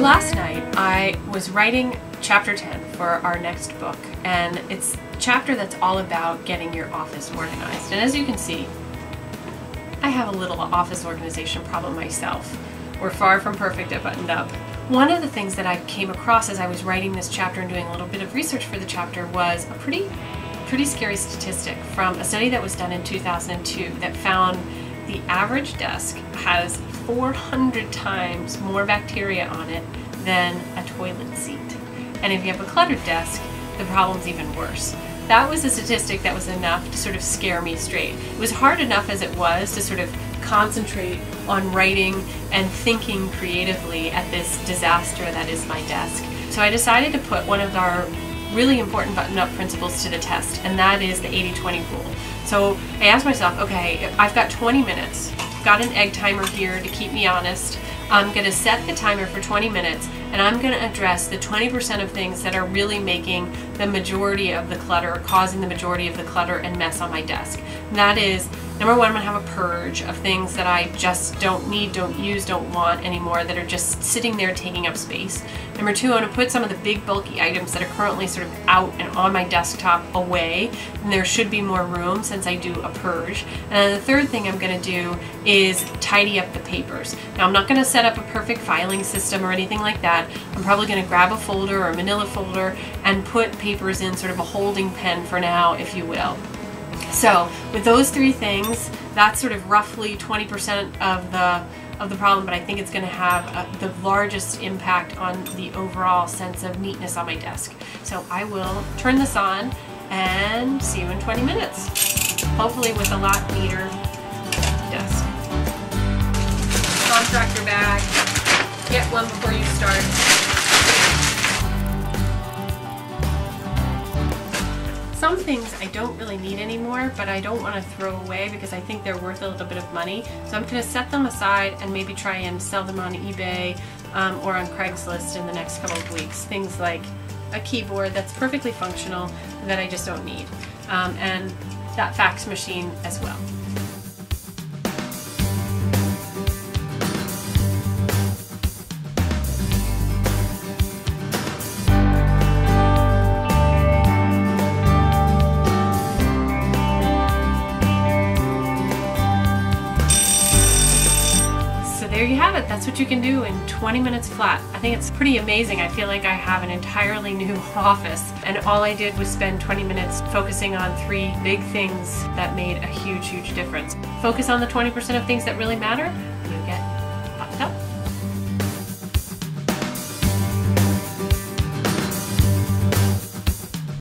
last night I was writing chapter 10 for our next book, and it's a chapter that's all about getting your office organized. And as you can see, I have a little office organization problem myself. We're far from perfect at Buttoned Up. One of the things that I came across as I was writing this chapter and doing a little bit of research for the chapter was a pretty scary statistic from a study that was done in 2002 that found the average desk has 400 times more bacteria on it than a toilet seat. And if you have a cluttered desk, the problem's even worse. That was a statistic that was enough to sort of scare me straight. It was hard enough as it was to sort of concentrate on writing and thinking creatively at this disaster that is my desk. So I decided to put one of our really important button-up principles to the test, and that is the 80-20 rule. So I asked myself, okay, I've got 20 minutes. I've got an egg timer here to keep me honest. I'm going to set the timer for 20 minutes, and I'm going to address the 20% of things that are really making the majority of the clutter, or causing the majority of the clutter and mess on my desk. And that is, number one, I'm going to have a purge of things that I just don't need, don't use, don't want anymore, that are just sitting there taking up space. Number two, I'm going to put some of the big bulky items that are currently sort of out and on my desktop away, and there should be more room since I do a purge. And then the third thing I'm going to do is tidy up the papers. Now, I'm not going to set up a perfect filing system or anything like that. I'm probably going to grab a folder or a manila folder and put papers in sort of a holding pen for now, if you will. So with those three things, that's sort of roughly 20% of the problem, but I think it's going to have the largest impact on the overall sense of neatness on my desk. So I will turn this on and see you in 20 minutes, hopefully with a lot neater desk. Contractor bag, get one before you start. Some things I don't really need anymore, but I don't want to throw away because I think they're worth a little bit of money. So I'm going to set them aside and maybe try and sell them on eBay or on Craigslist in the next couple of weeks. Things like a keyboard that's perfectly functional that I just don't need, and that fax machine as well. There you have it. That's what you can do in 20 minutes flat. I think it's pretty amazing. I feel like I have an entirely new office, and all I did was spend 20 minutes focusing on three big things that made a huge difference. Focus on the 20% of things that really matter,